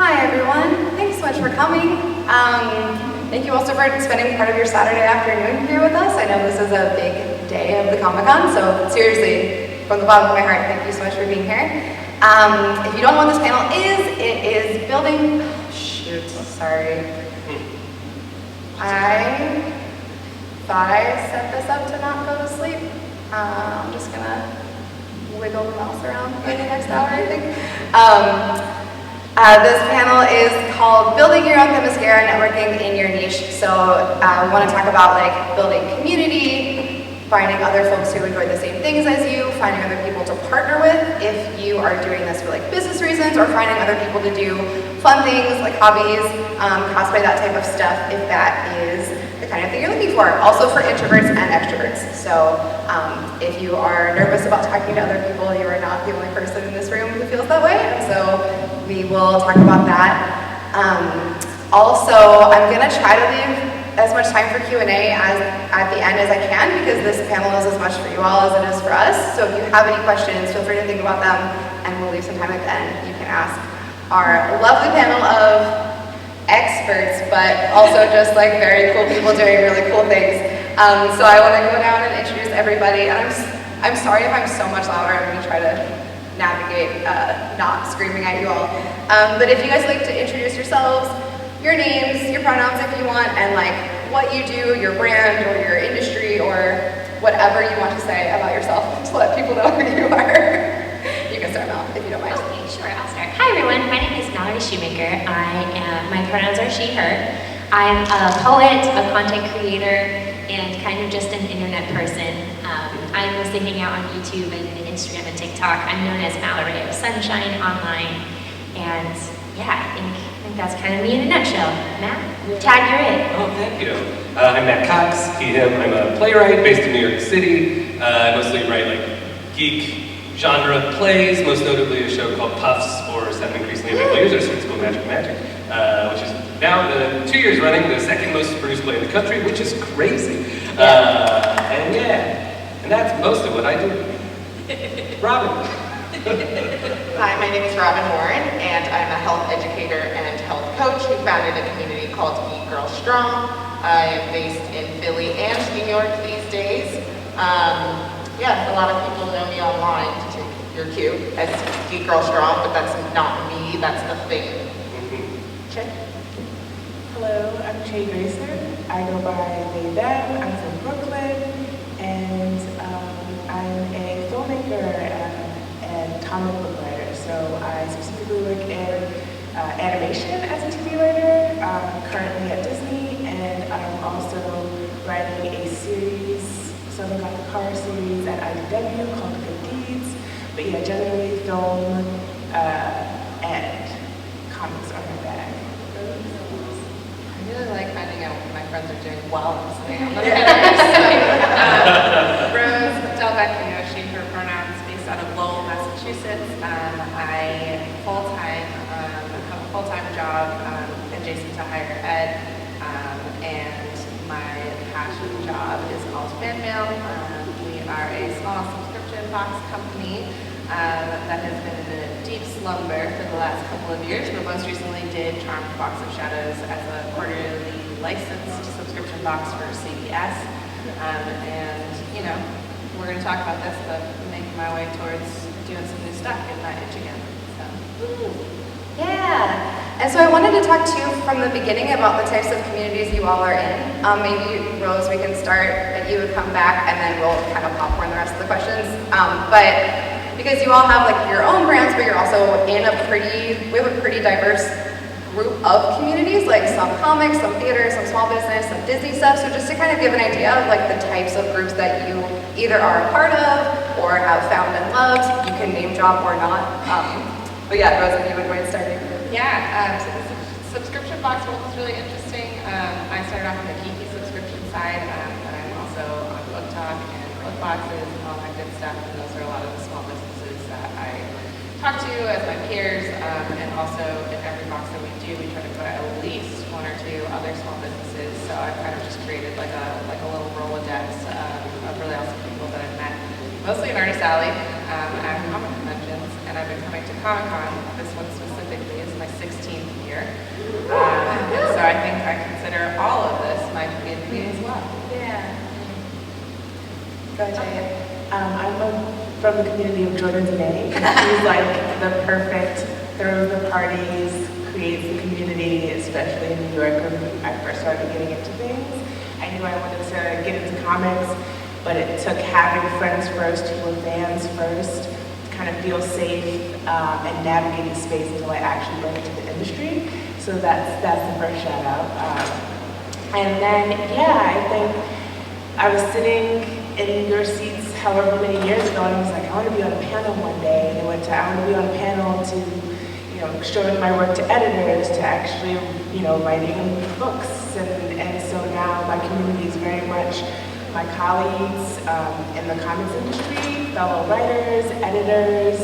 Hi everyone, thanks so much for coming. Thank you also for spending part of your Saturday afternoon here with us. I know this is a big day of the Comic-Con, so seriously, from the bottom of my heart, thank you so much for being here. If you don't know what this panel is, it is building, shoot, sorry. I thought I set this up to not go to sleep. I'm just gonna wiggle the mouse around for the next hour, I think. This panel is called Building Your Own Themyscira, Networking in Your Niche. So we want to talk about like building community, finding other folks who enjoy the same things as you, finding other people to partner with if you are doing this for like business reasons, or finding other people to do fun things like hobbies, cosplay, that type of stuff, if that is the kind of thing you're looking for. Also for introverts and extroverts. So if you are nervous about talking to other people, you are not the only person in this room who feels that way. And so we will talk about that. Also, I'm going to try to leave as much time for Q&A at the end as I can, because this panel is as much for you all as it is for us. So if you have any questions, feel free to think about them, and we'll leave some time at the end. You can ask our lovely panel of experts, but also just like very cool people doing really cool things. So I want to go down and introduce everybody. And I'm sorry if I'm so much louder. I'm going to try to navigate not screaming at you all. But if you guys like to introduce yourselves, your names, your pronouns if you want, and like what you do, your brand or your industry or whatever you want to say about yourself to let people know who you are. You can start now if you don't mind. Okay, sure, I'll start. Hi everyone, my name is Mallory Shoemaker. My pronouns are she, her. I'm a poet, a content creator, and kind of just an internet person. I mostly hang out on YouTube and Instagram and TikTok. I'm known as malarayofsunshine online. And yeah, I think that's kind of me in a nutshell. Matt, tag, you're it. Oh, thank you. I'm Matt Cox, he, him. I'm a playwright based in New York City. I mostly write like geek genre plays, most notably a show called Puffs, or 7 increasingly available users, so it's called Magic, which is now 2 years running, the second most produced play in the country, which is crazy. And yeah, and that's most of what I do. Robyn. Hi, my name is Robyn Warren, and I'm a health educator and health coach who founded a community called Geek Girl Strong. I am based in Philly and New York these days. Yeah, a lot of people know me online, to take your cue, as Geek Girl Strong, but that's not me, that's the thing. Check. Hello, I'm Grayson. I go by they, them. I'm from Brooklyn, and I'm a filmmaker and comic book writer. So I specifically work in animation as a TV writer, currently at Disney, and I'm also writing a series, Southern Gothic horror series at IDW called Good Deeds. But yeah, generally film and comics are my bag. I really like finding out what my friends are doing while I'm sitting on the Rose Del Vecchio, she, her pronouns, based out of Lowell, Massachusetts. I have a full-time job adjacent to higher ed, and my passion job is called FanMail. We are a small subscription box company that has been in a deep slumber for the last couple of years, but most recently did Charmed Box of Shadows as a quarterly licensed subscription box for CBS. And, you know, we're going to talk about this, but making my way towards doing some new stuff, getting that itch again. So. Yeah. And so I wanted to talk to you from the beginning about the types of communities you all are in. Maybe, Rose, we can start at you and come back, and then we'll kind of popcorn the rest of the questions. But because you all have like your own brands, but you're also in we have a pretty diverse group of communities, like some comics, some theater, some small business, some Disney stuff. So just to kind of give an idea of like the types of groups that you either are a part of or have found and loved, you can name drop or not. But yeah, Rose, if you would mind starting. Yeah, so the subscription box world is really interesting. I started off on the geeky subscription side, but I'm also on Book Talk and Book Boxes and all that good stuff. And those are a lot of the small businesses that I talk to as my peers. And also in every box that we do, we try to put at least 1 or 2 other small businesses. So I've kind of just created like a little Rolodex of really awesome people that I've met, mostly in Artist Alley, at comic conventions. And I've been coming to Comic-Con. This one specifically is my 16th here. And so I think I consider all of this my community as well. Yeah. Go ahead, Jay. I'm from the community of Jordandené. She's like the perfect throws the parties, creates the community, especially in New York when I first started getting into things. I knew I wanted to get into comics, but it took having friends first who were fans first to kind of feel safe and navigate the space until I actually went into the industry. So that's the first shout out. And then, yeah, I think I was sitting in your seats however many years ago, and I was like, I want to be on a panel one day. And I want to be on a panel to, showing my work to editors, to actually, writing books. And so now my community is very much my colleagues in the comics industry, fellow writers, editors,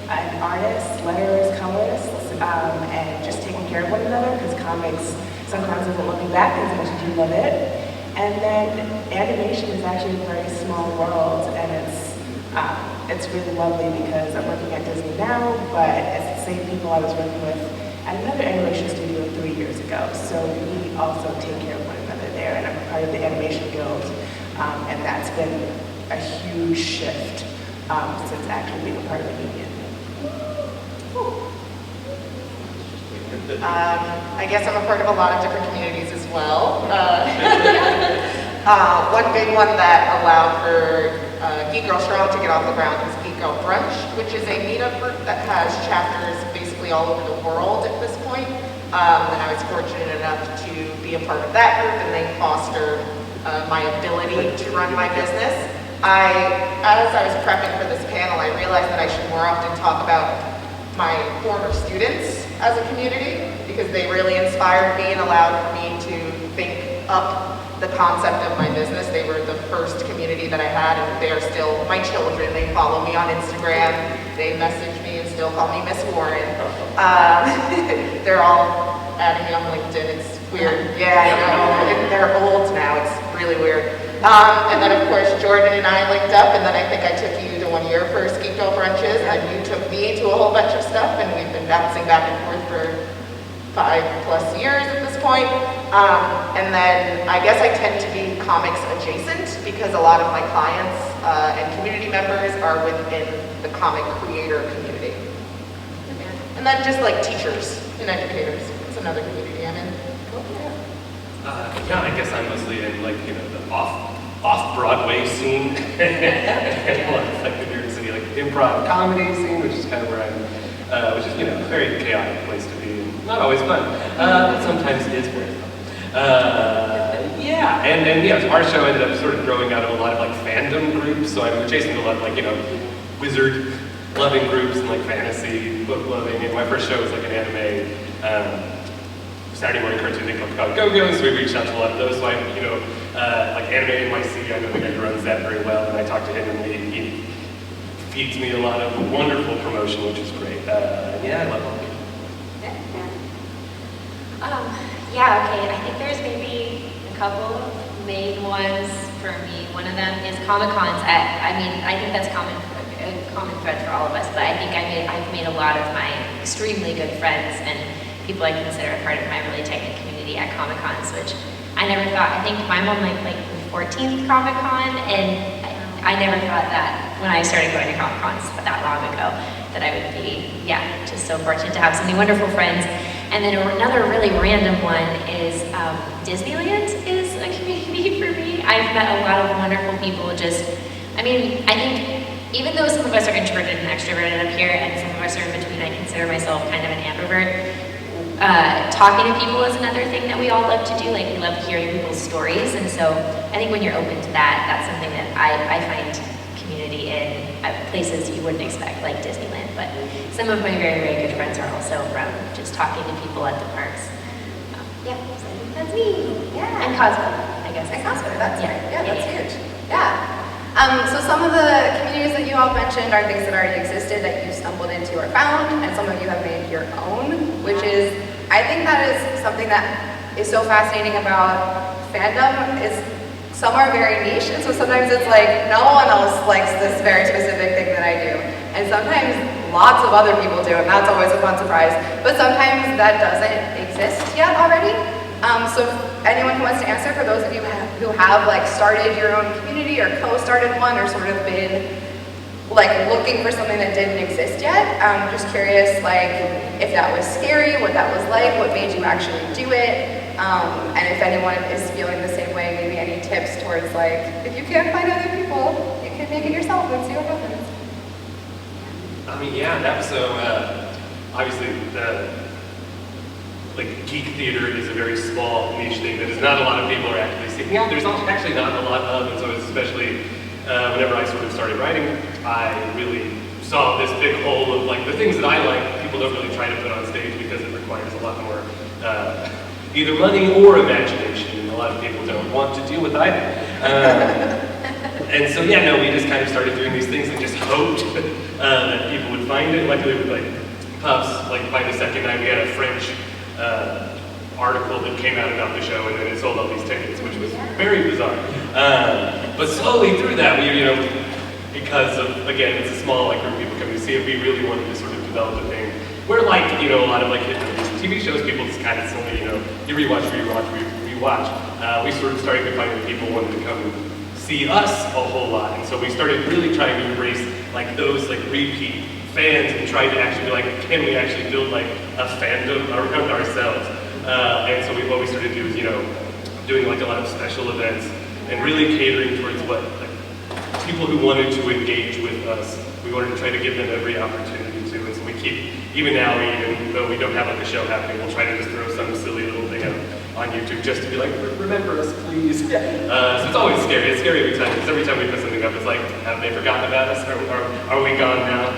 and artists, letters, colorists, and just taking care of one another, because comics sometimes doesn't love you back as much as you love it. And then animation is actually a very small world, and it's really lovely because I'm working at Disney now, but it's the same people I was working with at another animation studio 3 years ago. So we also take care of one another there, and I'm a part of the Animation Guild, and that's been a huge shift since actually being a part of the union. I guess I'm a part of a lot of different communities as well. One big one that allowed for Geek Girl Strong to get off the ground is Geek Girl Brunch, which is a meetup group that has chapters basically all over the world at this point. And I was fortunate enough to be a part of that group, and they foster my ability to run my business. As I was prepping for this panel, I realized that I should more often talk about my former students as a community, because they really inspired me and allowed me to think up the concept of my business. They were the first community that I had, and they are still my children. They follow me on Instagram, they message me and still call me Miss Warren. They're all adding me on LinkedIn. It's weird. Yeah, I know. They're old now. It's really weird. And then of course Jordan and I linked up, and then I think I took you to one of your first Geek Girl brunches, and you took me to a whole bunch of stuff, and we've been bouncing back and forth for 5+ years at this point. And then I guess I tend to be comics adjacent, because a lot of my clients and community members are within the comic creator community. And then just like teachers and educators. It's another community I'm in. Yeah, I guess I'm mostly in the off-Broadway scene. Like the New York City improv comedy scene, which is kind of where I'm, which is a very chaotic place to be, and not always fun, but sometimes it is very fun. Yeah, and so our show ended up sort of growing out of a lot of fandom groups. So I'm adjacent to a lot of wizard loving groups and fantasy book loving. And my first show was an anime. Saturday morning cartoon they called Go-Go, so we reached out to a lot of those. So I'm, Anime NYC, I know the guy who runs that very well, and I talked to him, and he feeds me a lot of wonderful promotion, which is great. Yeah, I love all of you. Yeah, okay, I think there's maybe a couple main ones for me. One of them is Comic-Cons. I think that's a common thread for all of us, but I think I've made a lot of my extremely good friends and people I consider a part of my really tight-knit community at Comic-Cons, which I never thought. I think I'm on like the 14th Comic-Con, and I never thought that when I started going to Comic-Cons that long ago that I would be, just so fortunate to have so many wonderful friends. And then another really random one is Disneyland is a community for me. I've met a lot of wonderful people. I think even though some of us are introverted and extroverted up here, and some of us are in between, I consider myself kind of an ambivert. Talking to people is another thing that we all love to do. We love hearing people's stories, and so I think when you're open to that, that's something that I find community in places you wouldn't expect, like Disneyland. But some of my very, very good friends are also from just talking to people at the parks. So that's me. Yeah. And cosplay, I guess. And cosplay, that's right. Yeah, that's huge. Yeah. So some of the communities that you all mentioned are things that already existed that you stumbled into or found, and some of you have made your own, which is, I think that is something that is so fascinating about fandom, is some are very niche, and so sometimes it's no one else likes this very specific thing that I do. And sometimes lots of other people do, and that's always a fun surprise. But sometimes that doesn't exist yet already. So if anyone who wants to answer, for those of you who have like started your own community or co-started one or sort of been like looking for something that didn't exist yet, just curious like if that was scary, what that was like, what made you actually do it, and if anyone is feeling the same way, maybe any tips towards like, if you can't find other people, you can make it yourself and see what happens. I mean, yeah, that was so, obviously, like geek theater is a very small niche thing that is not a lot of people are actually seeking out. There's actually not a lot of, and so especially whenever I sort of started writing, I really saw this big hole of like the things that I like, people don't really try to put on stage because it requires a lot more either money or imagination, and a lot of people don't want to deal with either. And so yeah, no, we just kind of started doing these things and just hoped that people would find it. Luckily with like Puffs, like by the second night we had a French article that came out about the show, and then it sold all these tickets, which was very bizarre. But slowly through that, we, because of, again, it's a small like group of people coming to see it, we really wanted to sort of develop a thing where like, a lot of like hit movies and TV shows, people just kind of simply, you rewatch. We sort of started to find that people wanted to come and see us a whole lot, and so we started really trying to embrace like those like repeat fans and tried to actually be like, can we actually build like a fandom around ourselves? And so what we started to do is, doing like a lot of special events and really catering towards what like people who wanted to engage with us. We wanted to try to give them every opportunity to, and so we keep, even now, even though we don't have like a show happening, we'll try to just throw some silly little thing up on YouTube just to be like, remember us, please. So it's always scary. It's scary every time, because every time we put something up, it's like, have they forgotten about us? Are we gone now?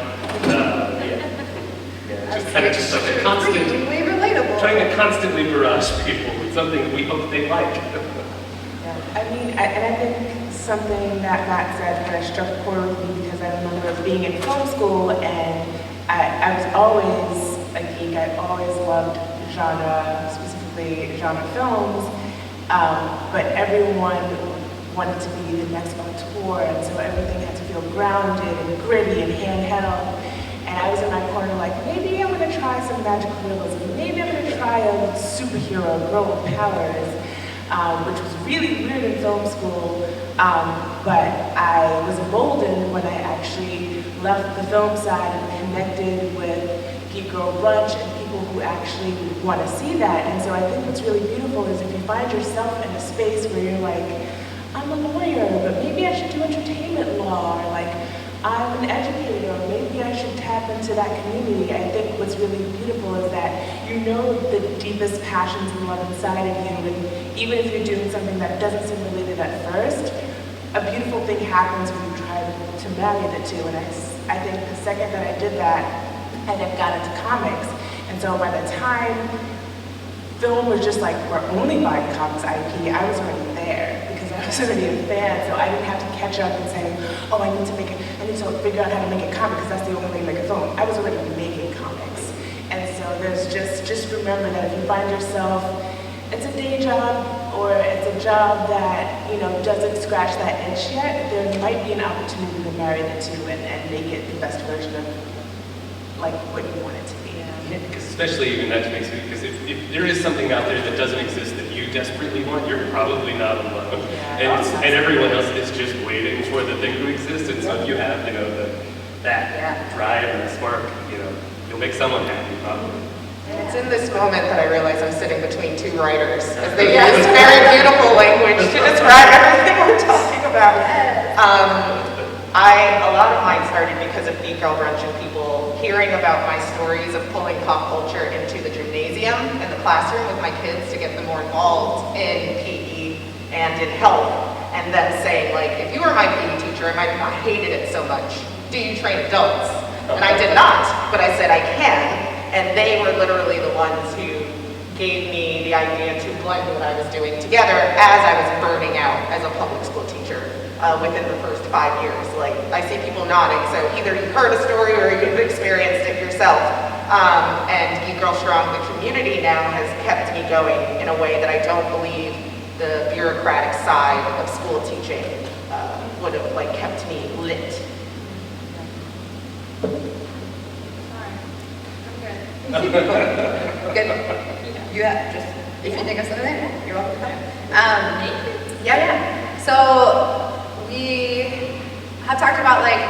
Just kind of just like a constant, Really relatable. trying to constantly barrage people with something we hope they like. I mean, and I think something that Matt said kind of struck a chord with me, because I remember being in film school, and I was always a geek. I always loved genre, specifically genre films, but everyone wanted to be the next auteur, and so everything had to feel grounded and gritty and handheld. And I was in my corner like, maybe I'm going to try some magical realism. Maybe I'm going to try a superhero, girl with powers, which was really weird in film school. But I was emboldened when I actually left the film side and connected with Geek Girl Brunch and people who actually want to see that. And so I think what's really beautiful is if you find yourself in a space where you're like, I'm a lawyer, but maybe I should do entertainment law, or like, I'm an educator, or maybe I should tap into that community. I think what's really beautiful is that you know the deepest passions and love inside of you, and even if you're doing something that doesn't seem related at first, a beautiful thing happens when you try to marry the two. And I think the second that I did that, I then got into comics. And so by the time film was just like, we're only buying comics IP, I was already there, because I was already a fan, so I didn't have to catch up and say, oh, I need to figure out how to make a comic, because that's the only way to make a film. I was already making comics. And so there's just remember that if you find yourself, it's a day job, or it's a job that, doesn't scratch that itch yet, there might be an opportunity to marry the two and make it the best version of like what you want it to be. Yeah, because especially even that makes me, because if there is something out there that doesn't exist that you desperately want, you're probably not alone. And everyone else is just waiting for the thing to exist. And so if you have, that drive and that spark, you'll make someone happy, probably. And it's in this moment that I realize I'm sitting between two writers, as they use very beautiful language to describe everything we're talking about. A lot of mine started because of Geek Girl Brunch and people hearing about my stories of pulling pop culture into the gymnasium and the classroom with my kids to get them more involved in PE and in health, and then saying, like, if you were my PE teacher, I might not have hated it so much. Do you train adults? And I did not, but I said I can. And they were literally the ones who gave me the idea to blend what I was doing together as I was burning out as a public school teacher within the first 5 years. Like, I see people nodding, so either you've heard a story or you've experienced it yourself. And Geek Girl Strong, the community now, has kept me going in a way that I don't believe the bureaucratic side of school teaching would have kept me lit. Good. You have just, if you think of something, you're welcome to come. Yeah. So we have talked about like,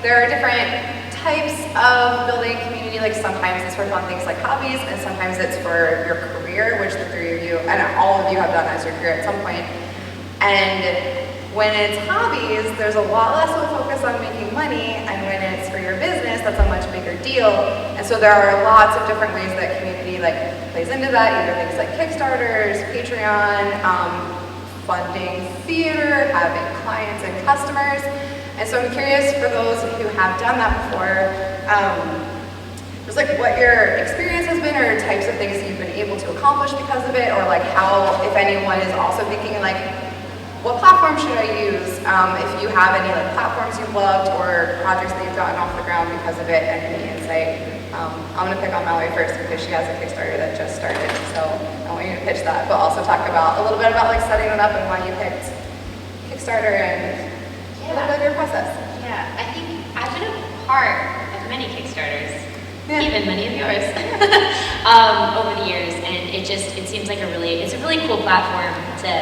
there are different types of building community. Like sometimes it's for fun things like hobbies, and sometimes it's for your career, which the three of you, and all of you have done as your career at some point. And when it's hobbies, there's a lot less of a focus on making money, and when it's for your business, that's a much bigger deal. And so there are lots of different ways that community like plays into that, either things like Kickstarters, Patreon, funding theater, having clients and customers. And so I'm curious for those who have done that before, just like what your experience has been, or types of things you've been able to accomplish because of it, or like how, if anyone is also thinking like, what platform should I use? If you have any like platforms you've loved or projects that you've gotten off the ground because of it, and any insight. I'm gonna pick on Mallory first because she has a Kickstarter that just started, so I want you to pitch that, but also talk about a little bit about like setting it up and why you picked Kickstarter and a little bit of your process. Yeah, I think I've been a part of many Kickstarters, even many of yours, over the years, and it seems like it's a really cool platform to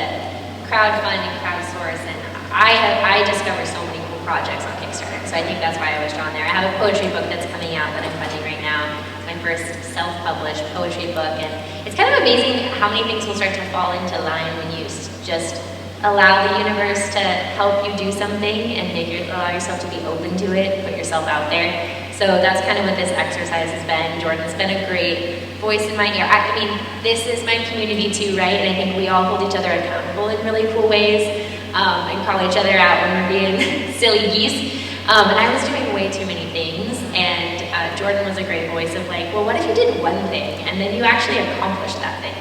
crowdfund and crowdsource, and I discover so many cool projects on Kickstarter, so I think that's why I was drawn there. I have a poetry book that's coming out that I'm funding right now. It's my first self-published poetry book, and it's kind of amazing how many things will start to fall into line when you just allow the universe to help you do something and allow yourself to be open to it, put yourself out there. So that's kind of what this exercise has been. Jordan's been a great voice in my ear. I mean, this is my community too, right? And I think we all hold each other accountable in really cool ways, and call each other out when we're being silly geese. And I was doing way too many things, and Jordan was a great voice of like, well, what if you did one thing, and then you actually accomplished that thing?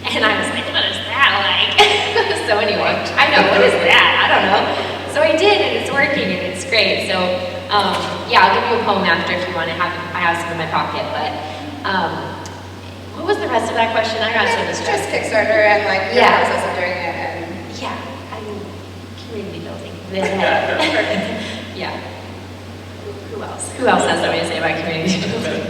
And I was like, what is that like? So anyway, I know, what is that? I don't know. So I did, and it's working, and it's great. So yeah, I'll give you a poem after if you want to have. I have some in my pocket, but what was the rest of that question? I got so distracted. Just Kickstarter and like your process of doing it. And yeah, I mean, community building. Yeah. Who else? Who else has something to say about community building?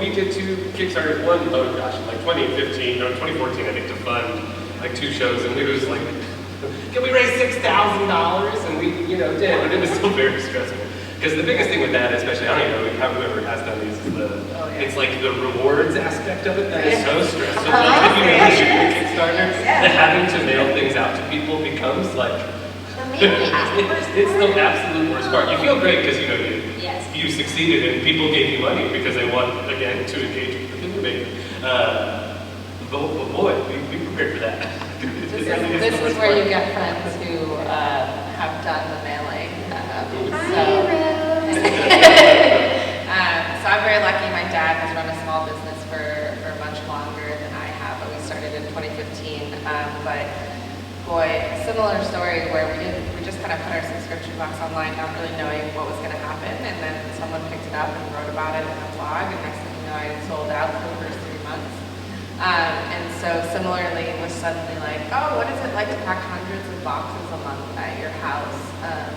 We did two Kickstarters, one, oh gosh, in like 2015 or 2014, I think, to fund like two shows, and it was like, can we raise $6,000? And we, did, but it was still very stressful. Because the biggest thing with that, especially, I don't even know whoever has done these, is it's like the rewards aspect of it that is so stressful. Like, if you know you're doing a Kickstarter, that having to mail things out to people becomes like, it's the absolute worst part. You feel great because you succeeded and people gave you money because they want, again, to engage with the thing you're making. But boy, we prepared for that. This is where you get friends who have done the mailing. So I'm very lucky. My dad has run a small business for much longer than I have, but we started in 2015. But boy, similar story where we just kind of put our subscription box online, not really knowing what was going to happen, and then someone picked it up and wrote about it in a blog, and next thing you know, I had sold out for the first 3 months. And so similarly, it was suddenly like, oh, what is it like to pack hundreds of boxes a month at your house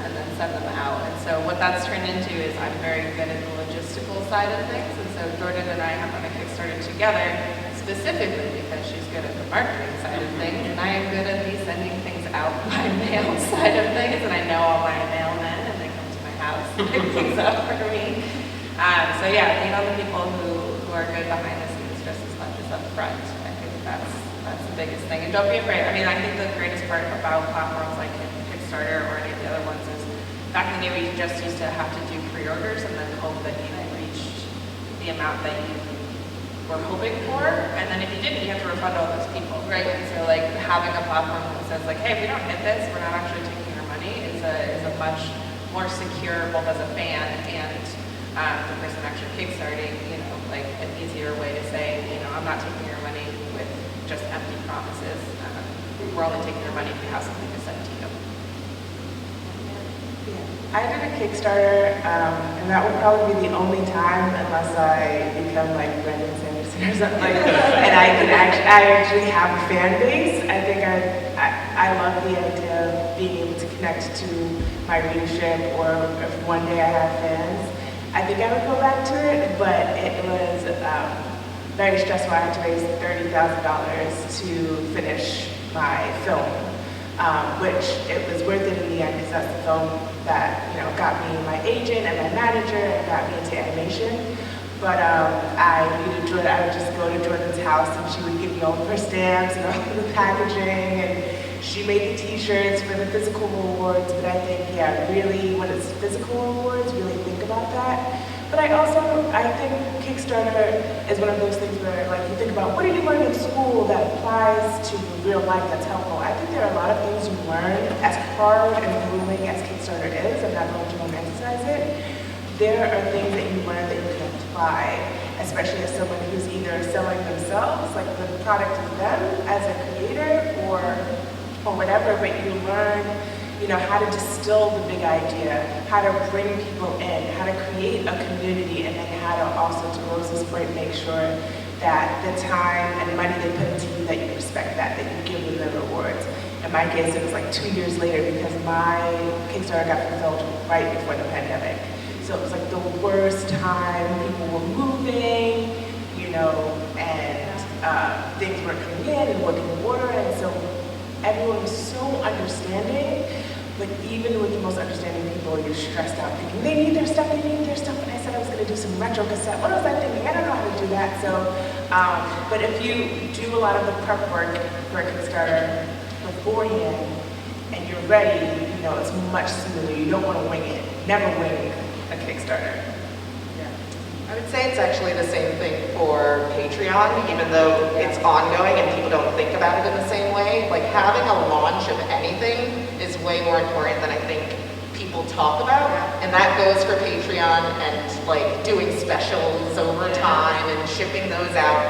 and then send them out? And so what that's turned into is I'm very good at the logistical side of things, and so Jordan and I have run a Kickstarter together specifically because she's good at the marketing side of things, and I am good at the sending things out by mail side of things, and I know all my mailmen, and they come to my house and pick things up for me. So yeah, lean on the people who are good behind the scenes just as much as up front. I think that's the biggest thing. And don't be afraid. I mean, I think the greatest part about platforms like Kickstarter or any of the other ones is back in the day we just used to have to do pre-orders and then hope that you reached the amount that you were hoping for, and then if you didn't, you have to refund all those people, right? And so like having a platform that says like, hey, if we don't hit this, we're not actually taking your money is a much more secure, both as a fan and the person actually kickstarting, like an easier way to say, I'm not taking your money with just empty promises. We're only taking your money if you have something to send to you. I did a Kickstarter, and that would probably be the only time, unless I become like Brendan Sanderson or something like that, and I actually have a fan base. I think I love the idea of being able to connect to my readership, or if one day I have fans. I think I would go back to it, but it was very stressful. I had to raise $30,000 to finish my film, which it was worth it in the end because that's the film that got me my agent and my manager and got me into animation. But I needed Jordan. I would just go to Jordan's house and she would give me all of her stamps and all of the packaging, and she made the t-shirts for the physical rewards. But I think, yeah, really when it's physical rewards, really think about that. But I think Kickstarter is one of those things where, like, you think about what did you learn in school that applies to real life that's helpful. I think there are a lot of things you learn, as hard and grueling as Kickstarter is. I'm not going to romanticize it. There are things that you learn that you can apply, especially as someone who's either selling themselves, like the product is them as a creator or whatever, but you learn, how to distill the big idea, how to bring people in, how to create a community, and then how to also, to Rose's point, make sure that the time and money they put into you, that you respect that you give them the rewards. In my case, it was like 2 years later because my Kickstarter got fulfilled right before the pandemic. So it was like the worst time. People were moving, and things were coming in and working in water, and so everyone was so understanding. But even with the most understanding people, you're stressed out thinking, they need their stuff, and I said I was gonna do some retro cassette. What was I thinking? I don't know how to do that. So, but if you do a lot of the prep work for a Kickstarter beforehand, and you're ready, it's much smoother. You don't wanna wing it. Never wing a Kickstarter. I would say it's actually the same thing for Patreon, even though it's ongoing and people don't think about it in the same way. Like, having a launch of anything is way more important than I think people talk about. And that goes for Patreon and like doing specials over time and shipping those out.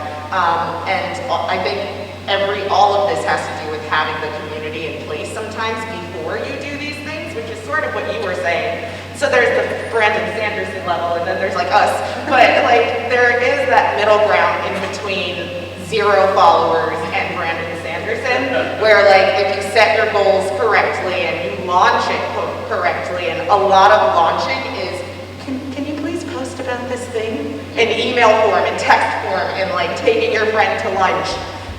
And I think all of this has to do with having the community in place sometimes before you do these things, which is sort of what you were saying. So there's the Brandon Sanderson level, and then there's like us. But like, there is that middle ground in between 0 followers and Brandon Sanderson, where like, if you set your goals correctly and you launch it correctly, and a lot of launching is, can you please post about this thing? In email form, in text form, and like taking your friend to lunch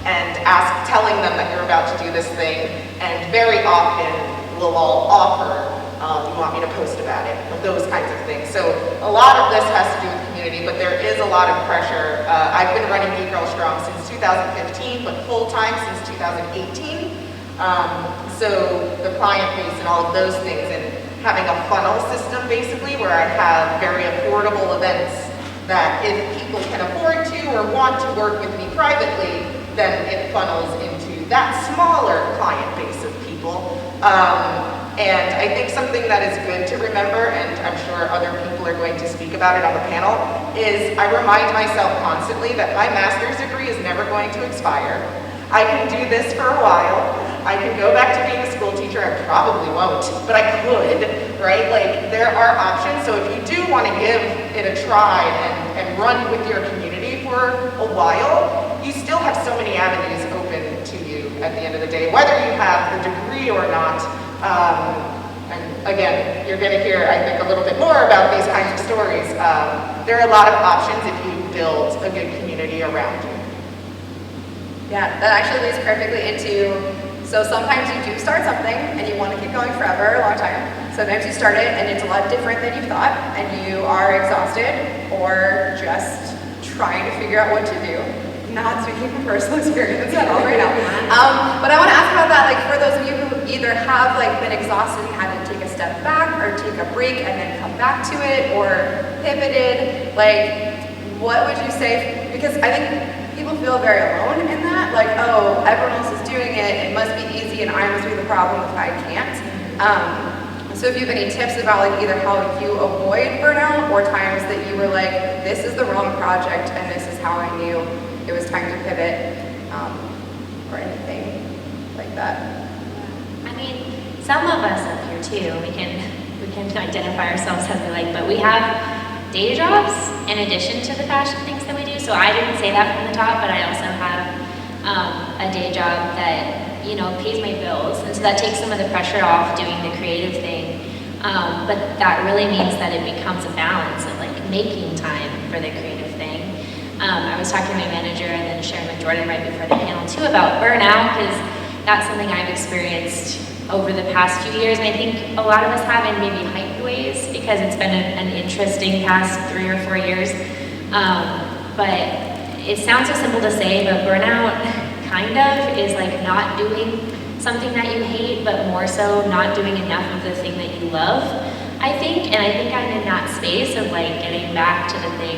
and telling them that you're about to do this thing, and very often we'll all offer, you want me to post about it, those kinds of things. So a lot of this has to do with community, but there is a lot of pressure. I've been running Geek Girl Strong since 2015, but full-time since 2018. So the client base and all of those things, and having a funnel system basically where I have very affordable events that if people can afford to or want to work with me privately, then it funnels into that smaller client base of people. And I think something that is good to remember, and I'm sure other people are going to speak about it on the panel, is I remind myself constantly that my master's degree is never going to expire. I can do this for a while. I can go back to being a school teacher. I probably won't, but I could, right? Like, there are options. So if you do want to give it a try and run with your community for a while, you still have so many avenues open to you at the end of the day, whether you have the degree or not. And again, you're going to hear, I think, a little bit more about these kinds of stories. There are a lot of options if you build a good community around you. Yeah, that actually leads perfectly into, so sometimes you do start something and you want to keep going forever, a long time. Sometimes you start it and it's a lot different than you thought, and you are exhausted or just trying to figure out what to do. Not speaking from personal experience at all right now. But I want to ask about that, like, for those of you who either have like been exhausted and had to take a step back or take a break and then come back to it, or pivoted, like, what would you say? Because I think people feel very alone in that, like, oh, everyone else is doing it, it must be easy and I must be the problem if I can't. So if you have any tips about like either how you avoid burnout or times that you were like, this is the wrong project and this is how I knew it was time to pivot, or anything like that. I mean, some of us up here too, we can identify ourselves as we like, but we have day jobs in addition to the fashion things that we do. So I didn't say that from the top, but I also have a day job that, pays my bills. And so that takes some of the pressure off doing the creative thing. But that really means that it becomes a balance of like, making time for the creative thing. I was talking to my manager and then sharing with Jordan right before the panel too about burnout, because that's something I've experienced over the past few years, and I think a lot of us have in maybe heightened ways because it's been an interesting past 3 or 4 years. But it sounds so simple to say, but burnout kind of is like not doing something that you hate, but more so not doing enough of the thing that you love, I think. And I think I'm in that space of like getting back to the thing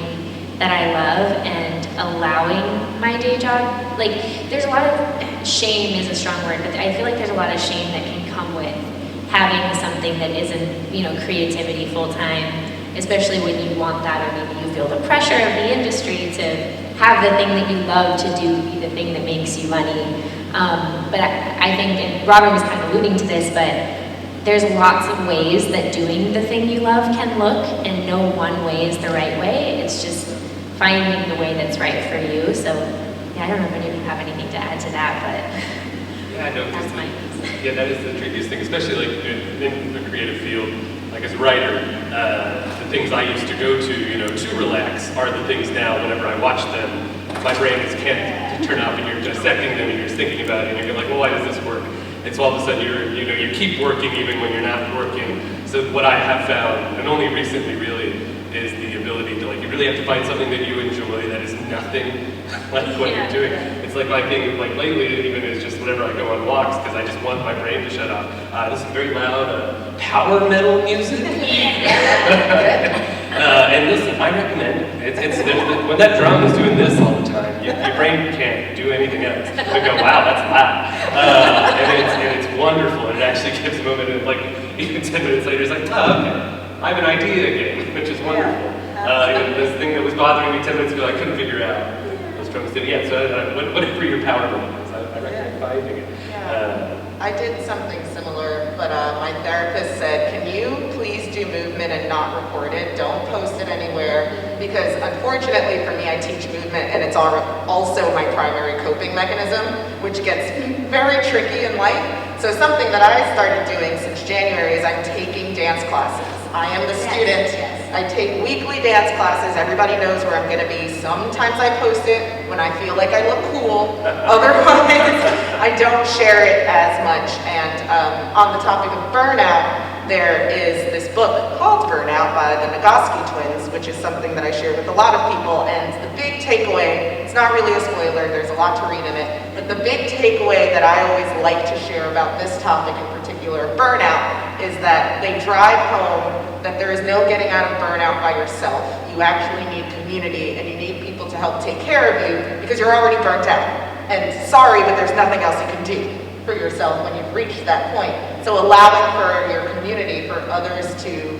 that I love and allowing my day job. Like, there's a lot of shame is a strong word, but I feel like there's a lot of shame that can come with having something that isn't, you know, creativity full time, especially when you want that, or maybe you feel the pressure of the industry to have the thing that you love to do be the thing that makes you money. But I think, and Robyn was kind of alluding to this, but there's lots of ways that doing the thing you love can look, and no one way is the right way. It's just finding the way that's right for you. So, yeah, I don't know if any of you have anything to add to that, but yeah, no, that's my piece. Yeah, that is the trickiest thing, especially like in the creative field. Like as a writer, the things I used to go to, you know, to relax are the things now, whenever I watch them, my brain just can't turn off, and you're dissecting them, and you're thinking about it, and you're like, well, why does this work? It's all of a sudden you keep working even when you're not working. So what I have found, and only recently really, is the ability to, like, you really have to find something that you enjoy that is nothing like what you're doing. It's like my thing, like lately even is just whenever I go on walks, because I just want my brain to shut off. Listen to very loud power metal music. And listen, I recommend it. When that drum is doing this all the time, your brain can't do anything else. You go, wow, that's loud. And it's wonderful, and it actually gives a moment, and like even 10 minutes later, it's like, oh, okay. I have an idea again, which is wonderful. This thing that was bothering me 10 minutes ago, I couldn't figure out. Those drums did. Yeah, so whatever your power level is, I recommend finding it. I did something similar, but my therapist said, can you please do movement and not record it? Don't post it anywhere, because unfortunately for me, I teach movement, and it's also my primary coping mechanism, which gets very tricky in life. So something that I started doing since January is I'm taking dance classes. I am the student. I take weekly dance classes. Everybody knows where I'm going to be. Sometimes I post it when I feel like I look cool. Otherwise, I don't share it as much. And on the topic of burnout, there is this book called Burnout by the Nagoski twins, which is something that I share with a lot of people. And the big takeaway, it's not really a spoiler, there's a lot to read in it, but the big takeaway that I always like to share about this topic in particular, burnout, is that they drive home that there is no getting out of burnout by yourself. You actually need community, and you need people to help take care of you because you're already burnt out. And sorry, but there's nothing else you can do for yourself when you've reached that point. So allowing for your community, for others to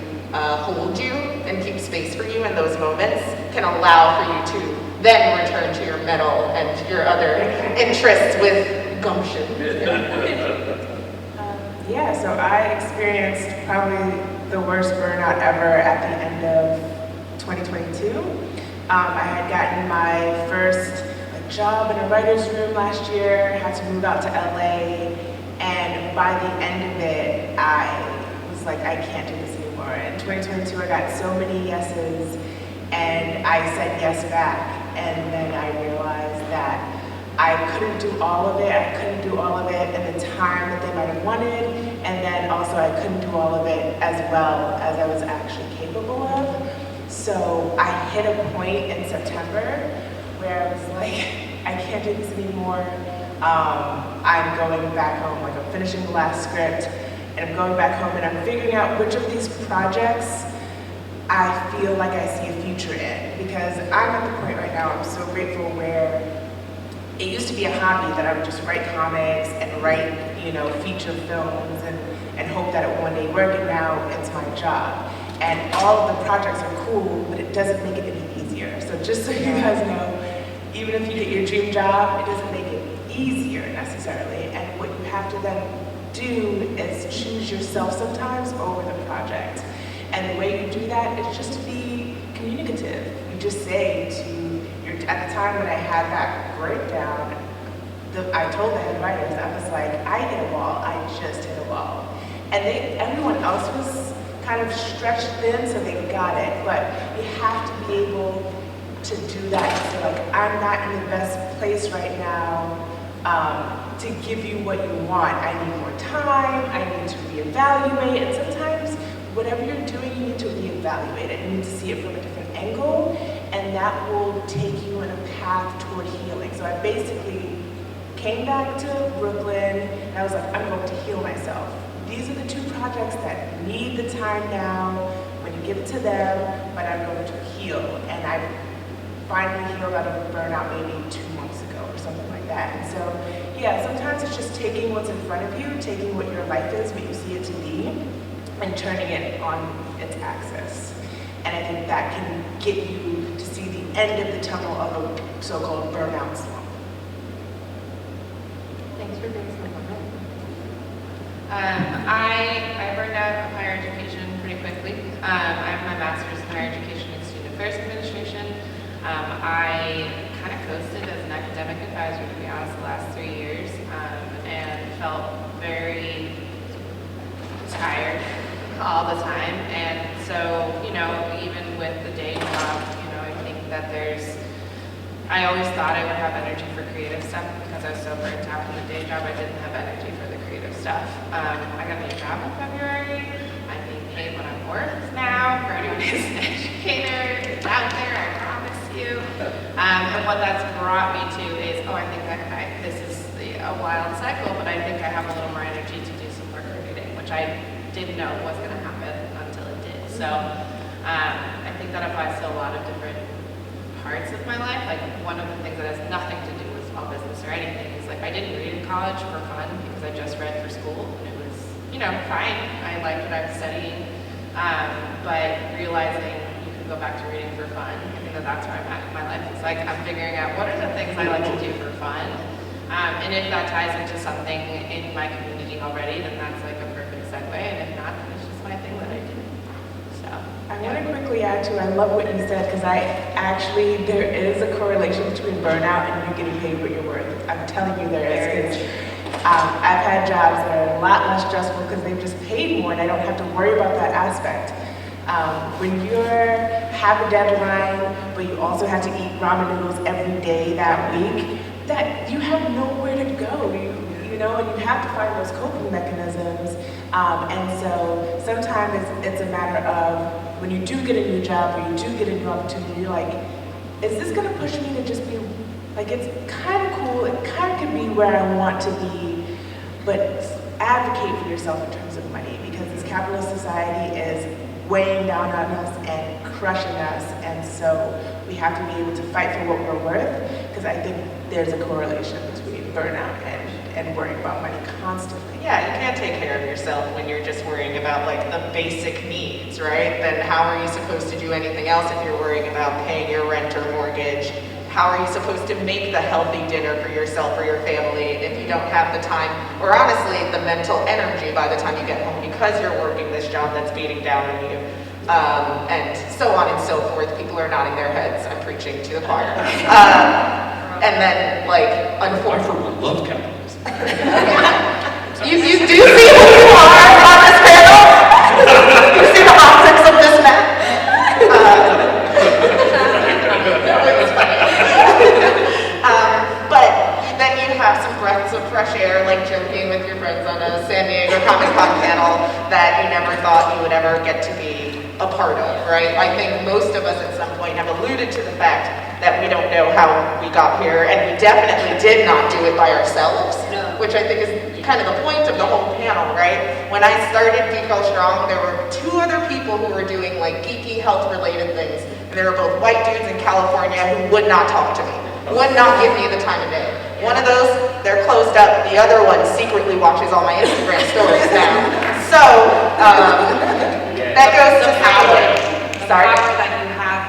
hold you and keep space for you in those moments can allow for you to then return to your metal and your other interests with gumption. Yeah, so I experienced probably the worst burnout ever at the end of 2022. I had gotten my first job in a writer's room last year, had to move out to LA, and by the end of it, I was like, I can't do this anymore. In 2022, I got so many yeses, and I said yes back, and then I realized that I couldn't do all of it. I couldn't do all of it in the time that they might have wanted, and then also I couldn't do all of it as well as I was actually capable of. So I hit a point in September where I was like, I can't do this anymore. I'm going back home, like I'm finishing the last script, and I'm going back home and I'm figuring out which of these projects I feel like I see a future in. Because I'm at the point right now, I'm so grateful where it used to be a hobby that I would just write comics and write, feature films and hope that it would one day work, and now it's my job. And all of the projects are cool, but it doesn't make it any easier. So just so you guys know, even if you get your dream job, it doesn't make it easier necessarily. And what you have to then do is choose yourself sometimes over the project. And the way you do that is just to be communicative. You just say at the time when I had that breakdown, I told the head writers, I was like, I hit a wall, I just hit a wall. And everyone else was kind of stretched thin, so they got it. But we have to be able to do that. So like, I'm not in the best place right now to give you what you want. I need more time, I need to reevaluate, and sometimes whatever you're doing, you need to reevaluate it. You need to see it from a different angle, and that will take you on a path toward healing. So I basically came back to Brooklyn, and I was like, I'm going to heal myself. These are the two projects that need the time now. When you give it to them, but I'm going to heal. And I finally healed out of burnout maybe 2 months ago or something like that. And so, yeah, sometimes it's just taking what's in front of you, taking what your life is, what you see it to be, and turning it on its axis. And I think that can get you to see the end of the tunnel of a so-called burnout slump. Thanks for being so vulnerable. I burned out of higher education pretty quickly. I have my master's in higher education and student affairs administration. I kind of coasted as an academic advisor, to be honest, the last 3 years, and felt very tired all the time. And so, you know, even with the day job, you know, I think that I always thought I would have energy for creative stuff because I was so burnt out in the day job, I didn't have energy for the creative stuff. I got a new job in February. I'm being paid what I'm worth now. For anyone who's an educator, it's out there, I promise you. And what that's brought me to is, I think this is a wild cycle, but I think I have a little more energy to do some more creating, which I didn't know was going to happen until it did. So I think that applies to a lot of different parts of my life. Like, one of the things that has nothing to do with small business or anything is, like, I didn't read in college for fun because I just read for school, and it was, you know, fine. I liked what I was studying, but realizing you can go back to reading for fun, I think that that's where I'm at in my life. It's like I'm figuring out what are the things I like to do for fun, and if that ties into something in my community already, then that's like a perfect segue, and if not, then it's just my thing that I do. So I want to quickly add to, I love what you said, because there is a correlation between burnout and you getting paid what you're worth. I'm telling you there is. I've had jobs that are a lot less stressful because they've just paid more and I don't have to worry about that aspect. When you have a deadline, but you also have to eat ramen noodles every day that week, that you have nowhere to go. You know, and you have to find those coping mechanisms. And so sometimes it's a matter of when you do get a new job or you do get a new opportunity, you're like, is this gonna push me to just be, like, it's kind of cool, it kind of could be where I want to be, but advocate for yourself in terms of money, because this capitalist society is weighing down on us and crushing us, and so we have to be able to fight for what we're worth, because I think there's a correlation between burnout and worrying about money constantly. Yeah, you can't take care of yourself when you're just worrying about like the basic needs, right? Then how are you supposed to do anything else if you're worrying about paying your rent or mortgage? How are you supposed to make the healthy dinner for yourself or your family if you don't have the time, or honestly, the mental energy by the time you get home because you're working this job that's beating down on you? And so on and so forth. People are nodding their heads. I'm preaching to the choir. And then, like, unfortunately, I love capitalism. you do see who you are on this panel? You see the optics of this map? But then you have some breaths of fresh air, like joking with your friends on a San Diego Comic Con panel that you never thought you would ever get to be a part of, right? I think most of us at some point have alluded to the fact that we don't know how we got here, and we definitely did not do it by ourselves, which I think is kind of the point of the whole panel, right? When I started Geek Girl Strong, there were 2 other people who were doing like geeky health-related things, and they were both white dudes in California who would not talk to me, would not give me the time of day. One of those, they're closed up. The other one secretly watches all my Instagram stories now. So, that goes to power. Sorry? That you have.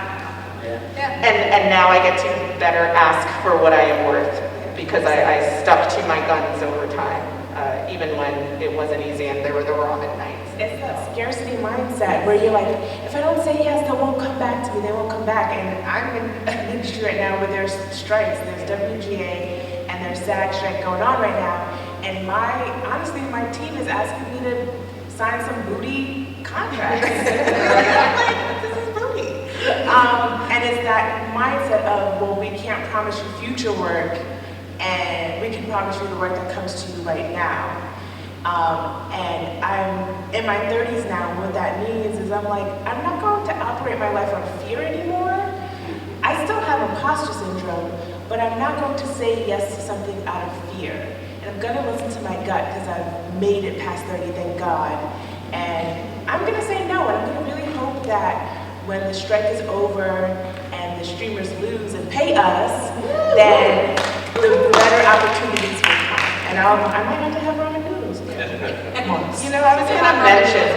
And now I get to better ask for what I am worth, because I stuck to my guns over time, even when it wasn't easy and there were the ramen nights. It's that scarcity mindset where you're like, if I don't say yes, they won't come back to me, they won't come back. And I'm in an industry right now where there's strikes, there's WGA, and there's SAG strike going on right now. And honestly, my team is asking me to sign some booty contracts. I'm like, this is booty. And it's that mindset of, well, we can't promise you future work, and we can promise you the work that comes to you right now. And I'm in my 30s now, and what that means is I'm like, I'm not going to operate my life on fear anymore. I still have imposter syndrome, but I'm not going to say yes to something out of fear. And I'm gonna listen to my gut because I've made it past 30, thank God. And I'm gonna say no, and I'm gonna really hope that when the strike is over and the streamers lose and pay us, then the better opportunities will come. And I might have to have ramen noodles. You know, I was going to mention,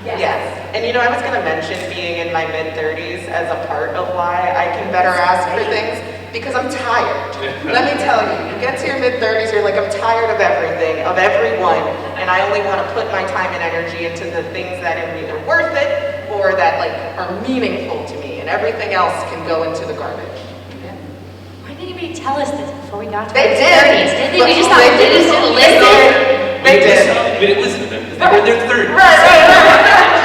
yes, and you know, I was going to mention being in my mid-30s as a part of why I can better ask for things, because I'm tired. Let me tell you, you get to your mid-30s, you're like, I'm tired of everything, of everyone, and I only want to put my time and energy into the things that are either worth it or that like are meaningful to me, and everything else can go into the garbage. Why didn't anybody tell us this before we got to They our did. 30s? Didn't they? We just thought They we just didn't listen. They did. We didn't listen to them because they were in their 30s. Right.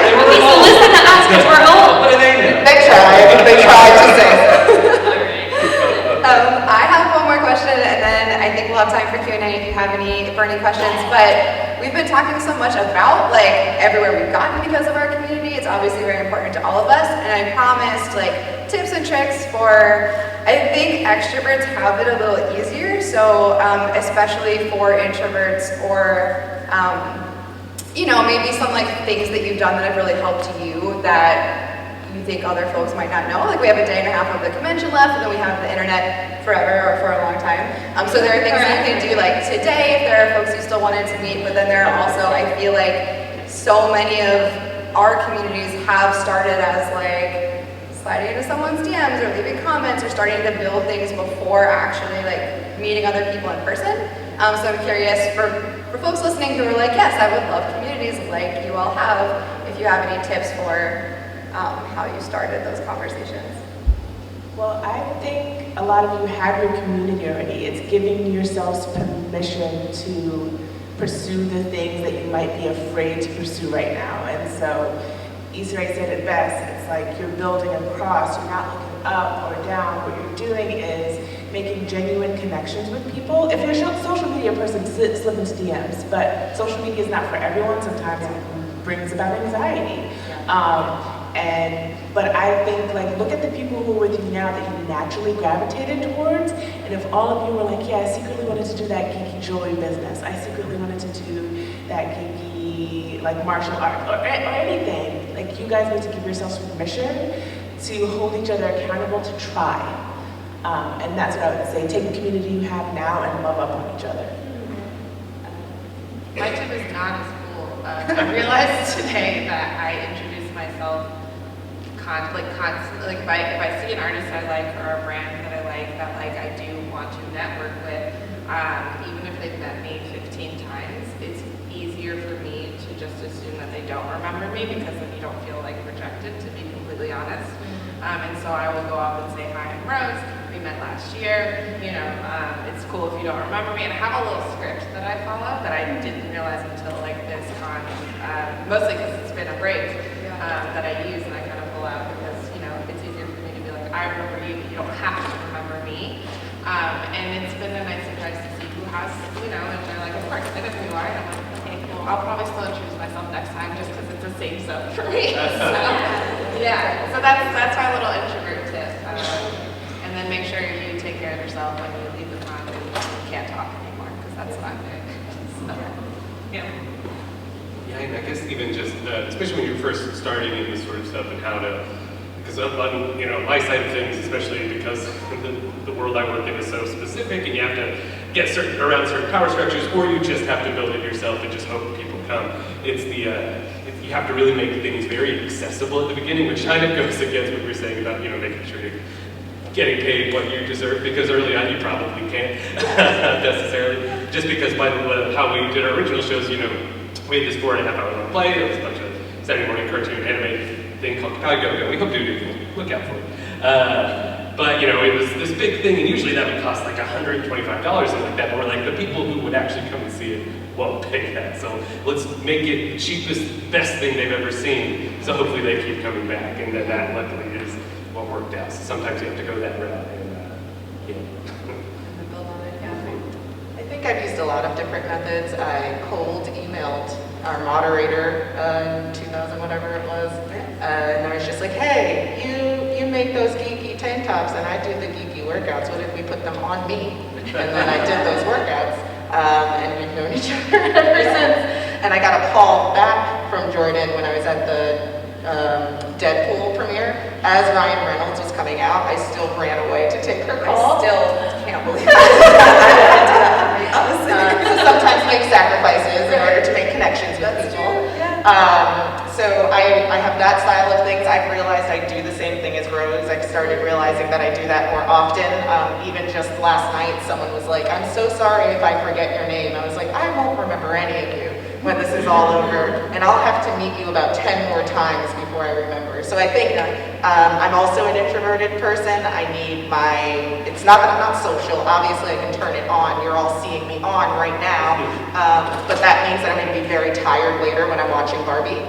They were We still listen to us because we're old. What do they know? They tried to say. I have one more question, and then I think we'll have time for Q&A if you have any burning questions. But we've been talking so much about like everywhere we've gotten because of our community. It's obviously very important to all of us, and I promised like tips and tricks for, I think extroverts have it a little easier. So especially for introverts, or you know, maybe some like things that you've done that have really helped you that you think other folks might not know. Like we have a day and a half of the convention left, and then we have the internet forever or for a long time. So there are things that you can do like today if there are folks who still wanted to meet, but then there are also, I feel like so many of our communities have started as like sliding into someone's DMs or leaving comments or starting to build things before actually like meeting other people in person. So I'm curious for folks listening who are like, yes, I would love communities like you all have, if you have any tips for how you started those conversations. Well, I think a lot of you have your community already. It's giving yourselves permission to pursue the things that you might be afraid to pursue right now. And so Issa Rae said it best. It's like you're building a cross. You're not looking up or down. What you're doing is making genuine connections with people. If you're a social media person, slip into DMs. But social media is not for everyone. Sometimes it brings about anxiety. But I think, like, look at the people who are with you now that you naturally gravitated towards, and if all of you were like, yeah, I secretly wanted to do that geeky jewelry business, I secretly wanted to do that geeky, like, martial art, or anything, like, you guys need to give yourselves permission to hold each other accountable to try. And that's what I would say. Take the community you have now and love up on each other. My tip is not as cool. I realized today that I introduced myself constantly. Like if I see an artist I like or a brand that I like that like I do want to network with, even if they've met me 15 times, it's easier for me to just assume that they don't remember me, because then you don't feel like rejected, to be completely honest. And so I will go up and say, hi, I'm Rose. We met last year. You know, it's cool if you don't remember me. And I have a little script that I follow that I didn't realize until like this con, mostly because it's been a break, that I use and I kind of pull out, because, you know, it's easier for me to be like, I remember you, but you don't have to remember me. And it's been a nice surprise to see who has, you know, and they're like, of course, I know who you are. And I'm like, okay, cool. I'll probably still introduce myself next time just because it's the same zone for me. So that's my little introvert tip. And then make sure you take care of yourself when you leave the con and you can't talk anymore, because that's what I'm doing. So, yeah. Yeah, and I guess even just, especially when you're first starting in this sort of stuff, and how to, because on, you know, my side of things, especially because the world I work in is so specific, and you have to get around certain power structures, or you just have to build it yourself and just hope people come. It's you have to really make things very accessible at the beginning, which kind of goes against what we were saying about, you know, making sure you're getting paid what you deserve, because early on you probably can't necessarily. Just because by how we did our original shows, you know, we had this 4.5-hour long play. It was a bunch of Saturday morning cartoon animated thing called Kapago. We hope to do it. Look out for it. But it was this big thing, and usually that would cost like $125, something like that. But we're like, the people who would actually come and see it won't pay that. So let's make it the cheapest, best thing they've ever seen. So hopefully they keep coming back, and then that luckily is what worked out. So sometimes you have to go that route, and I think I've used a lot of different methods. I cold emailed our moderator in 2000, whatever it was, and I was just like, hey, you make those geeky tank tops and I do the geeky workouts. What if we put them on me? And then I did those workouts, and we've known each other ever since. And I got a call back from Jordan when I was at the Deadpool premiere. As Ryan Reynolds was coming out, I still ran away to take her call. I still can't believe it. I didn't do that for me, honestly. So sometimes make sacrifices in order to make connections with people. So I have that style of things. I've realized I do the same thing as Rose. I've started realizing that I do that more often. Even just last night, someone was like, I'm so sorry if I forget your name. I was like, I won't remember any of you when this is all over. And I'll have to meet you about 10 more times before I remember. So I think I'm also an introverted person. I need it's not that I'm not social. Obviously, I can turn it on. You're all seeing me on right now. But that means that I'm going to be very tired later when I'm watching Barbie.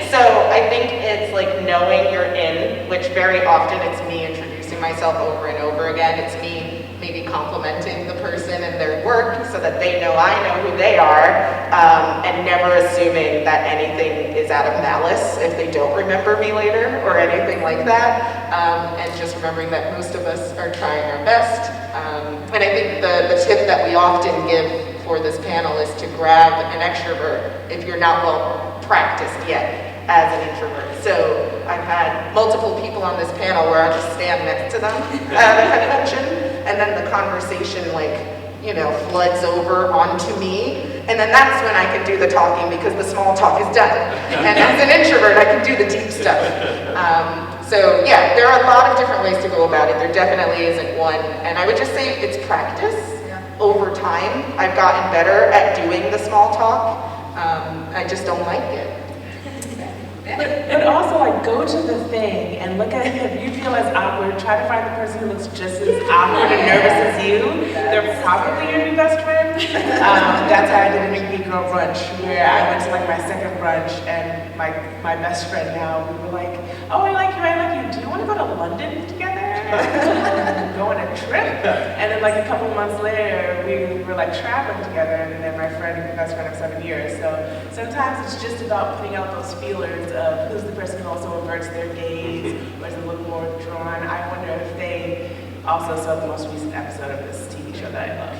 So I think it's like knowing you're in, which very often it's me introducing myself over and over again. It's me maybe complimenting the person and their work so that they know I know who they are, and never assuming that anything is out of malice if they don't remember me later or anything like that, and just remembering that most of us are trying our best. And I think the tip that we often give for this panel is to grab an extrovert if you're not well practiced yet as an introvert. So I've had multiple people on this panel where I just stand next to them at a convention, and then the conversation floods over onto me, and then that's when I can do the talking because the small talk is done. And as an introvert, I can do the deep stuff. So yeah, there are a lot of different ways to go about it. There definitely isn't one, and I would just say it's practice. Over time, I've gotten better at doing the small talk. I just don't like it. But also, go to the thing and look at it. If you feel as awkward, try to find the person who looks just as awkward and nervous as you. They're probably your new best friend. That's how I did it in Geek Girl Brunch, where I went to my second brunch, and my best friend now, we were like, oh, I like you. Do you want to go to London together? Go on a trip? And then a couple months later, we were traveling together, and then my best friend of 7 years. So sometimes it's just about putting out those feelers of who's the person who also averts their gaze, or is a little more withdrawn. I wonder if they also saw the most recent episode of this TV show that I love.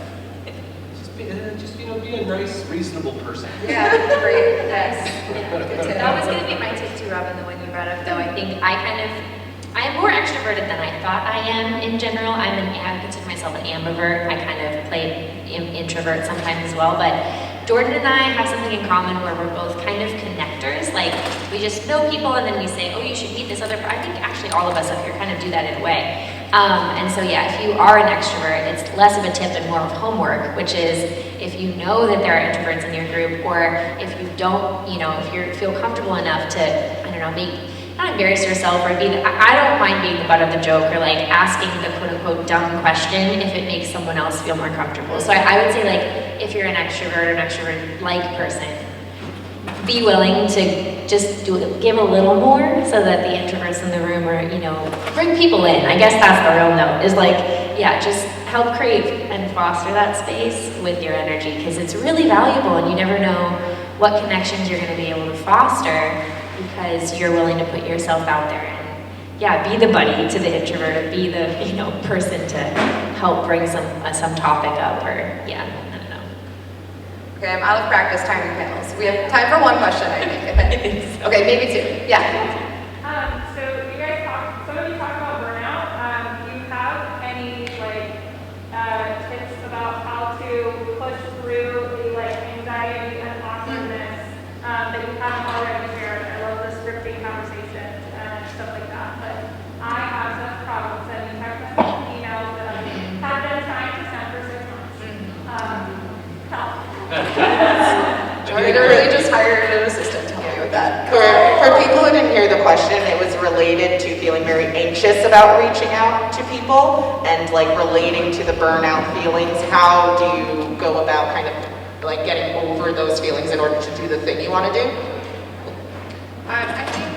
Be a nice, reasonable person. Yeah, great. Yes. Yeah. That was going to be my tip too, Robyn, the one you brought up, though. I think I am more extroverted than I thought I am in general. I consider myself an ambivert. I kind of play introvert sometimes as well, but Jordan and I have something in common where we're both kind of connectors. We just know people and then we say, oh, you should meet this other person. I think actually all of us up here kind of do that in a way. And so yeah, if you are an extrovert, it's less of a tip and more of homework, which is if you know that there are introverts in your group, or if you don't, if you feel comfortable enough to, not embarrass yourself or I don't mind being the butt of the joke or asking the quote-unquote dumb question if it makes someone else feel more comfortable. So I would say if you're an extrovert-like person, be willing to just give a little more so that the introverts in the room are, bring people in. I guess that's the real note, is just help create and foster that space with your energy, because it's really valuable and you never know what connections you're going to be able to foster because you're willing to put yourself out there and be the buddy to the introvert, or be the person to help bring some topic up, or I don't know. Okay, I'm out of practice timing panels. We have time for one question, I think. Okay, maybe two. Yeah. So you guys some of you talked about burnout. Do you have any tips about how to push through the anxiety and awkwardness that you haven't already shared? I love the scripting conversations and stuff like that, but I have such problems sending text messages, emails that I have been trying to send for 6 months. Help. I literally just hired an assistant to help me with that. For people who didn't hear the question, it was related to feeling very anxious about reaching out to people and like relating to the burnout feelings. How do you go about kind of like getting over those feelings in order to do the thing you want to do? I think,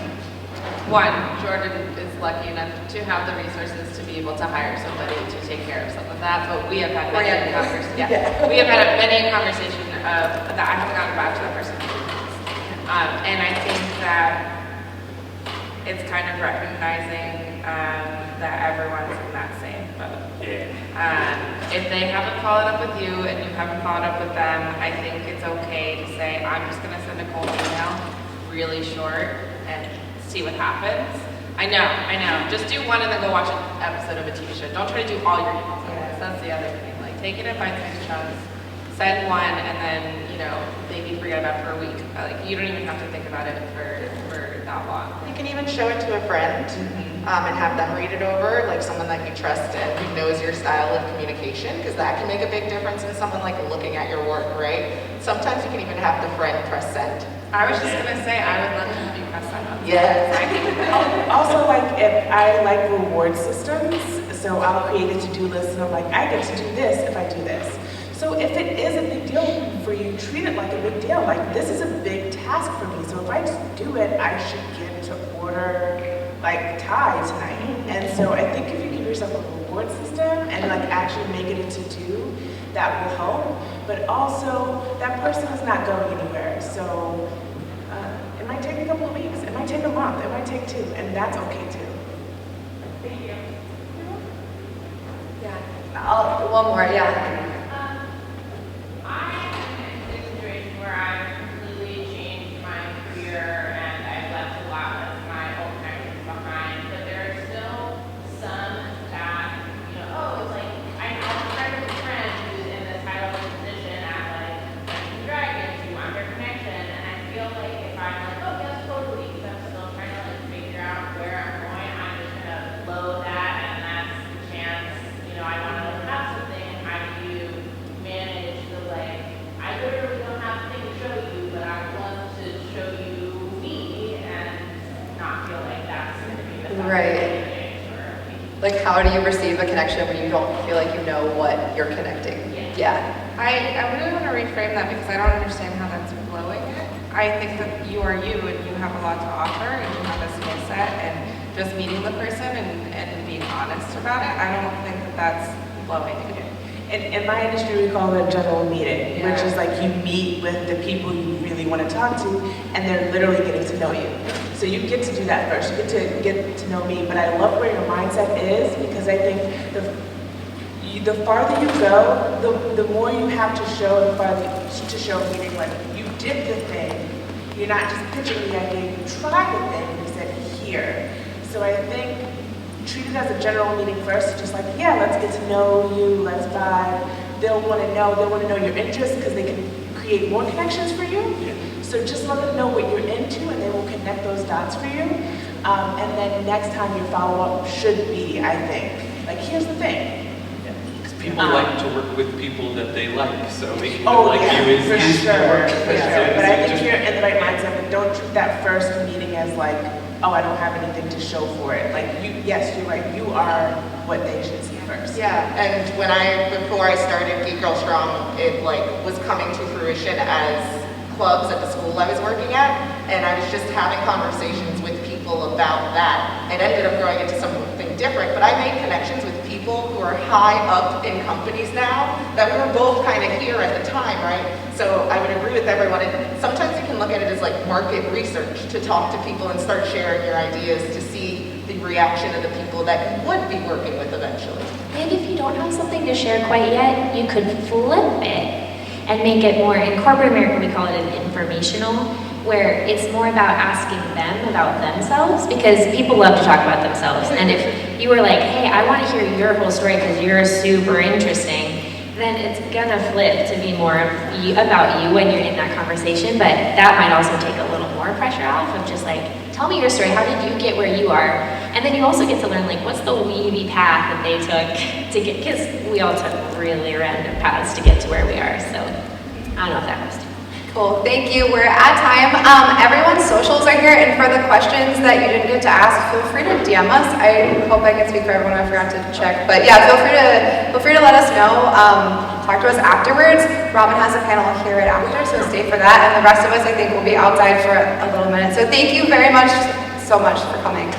one, Jordan is lucky enough to have the resources to be able to hire somebody to take care of some of that, but we have had many conversations. Yeah. We have had many conversations that I haven't gotten back to that person. And I think that it's kind of recognizing that everyone's in that same boat. If they haven't followed up with you and you haven't followed up with them, I think it's okay to say, I'm just going to send a cold email, really short, and see what happens. I know. Just do one and then go watch an episode of a TV show. Don't try to do all your emails at once. That's the other thing. Like, take it in bite-sized chunks. Send one and then, maybe forget about it for a week. Like, you don't even have to think about it for that long. You can even show it to a friend and have them read it over, like someone that you trust and who knows your style of communication, because that can make a big difference in someone like looking at your work, right? Sometimes you can even have the friend press send. I was just gonna say, I would love to be press send on. Yes. Also, like, if I like reward systems, so I'll create a to-do list and I'm like, I get to do this if I do this. So if it is a big deal for you, treat it like a big deal. Like, this is a big task for me. So if I just do it, I should get to order like Thai tonight. And so I think if you give yourself a reward system and like actually make it a to-do, that will help. But also, that person is not going anywhere. So it might take a couple of weeks. It might take a month. It might take 2. And that's okay too. Thank you. Yeah. One more, yeah. I am in a situation where I've completely changed my career and I've left a lot of my old connections behind, but there are still some that, it's like, I have a friend of a friend who's in this high level position at like Dungeons & Dragons, you want their connection, and I feel like if I'm like, oh yes, totally, because I'm still trying to like figure out where I'm going, I'm just gonna blow that, and that's the chance, I want to have something, and how do you manage the like, I literally don't have anything to show you, but I want to show you me and not feel like that's going to be the Right. Like, how do you receive a connection when you don't feel like you know what you're connecting? Yeah. I really want to reframe that because I don't understand how that's blowing it. I think that you are you and you have a lot to offer and you have a skill set, and just meeting the person and being honest about it, I don't think that that's blowing it. In my industry, we call it a general meeting, which is like you meet with the people you really want to talk to, and they're literally getting to know you. So you get to do that first. You get to know me, but I love where your mindset is, because I think the farther you go, the more you have to show, the farther to show, meaning like you did the thing. You're not just pitching the idea, you tried the thing, you said here. So I think treat it as a general meeting first, just like, let's get to know you, let's vibe. They'll want to know your interests because they can create more connections for you. So just let them know what you're into and they will connect those dots for you. And then next time your follow-up should be, I think, like, here's the thing. People like to work with people that they like, so making them you is for sure. So But I think you're in the right mindset, but don't treat that first meeting as like, oh, I don't have anything to show for it. Like, yes, you're right, you are what they should see first. Yeah, and before I started Geek Girl Strong, it like was coming to fruition as clubs at the school I was working at, and I was just having conversations with people about that. It ended up growing into something different, but I made connections with people who are high up in companies now that we were both kind of here at the time, right? So I would agree with everyone, and sometimes you can look at it as like market research to talk to people and start sharing your ideas to see the reaction of the people that you would be working with eventually. And if you don't have something to share quite yet, you could flip it and make it more, in corporate America we call it an informational, where it's more about asking them about themselves, because people love to talk about themselves. And if you were like, hey, I want to hear your whole story because you're super interesting, then it's gonna flip to be more about you when you're in that conversation. But that might also take a little more pressure off of just like, tell me your story, how did you get where you are? And then you also get to learn like, what's the weavy path that they took to get, because we all took really random paths to get to where we are. So I don't know if that was too Cool, thank you. We're at time. Everyone's socials are here, and for the questions that you didn't get to ask, feel free to DM us. I hope I can speak for everyone. I forgot to check, but yeah, feel free to let us know. Talk to us afterwards. Robyn has a panel here right after, so stay for that. And the rest of us, I think, will be outside for a little minute. So thank you very much, so much for coming.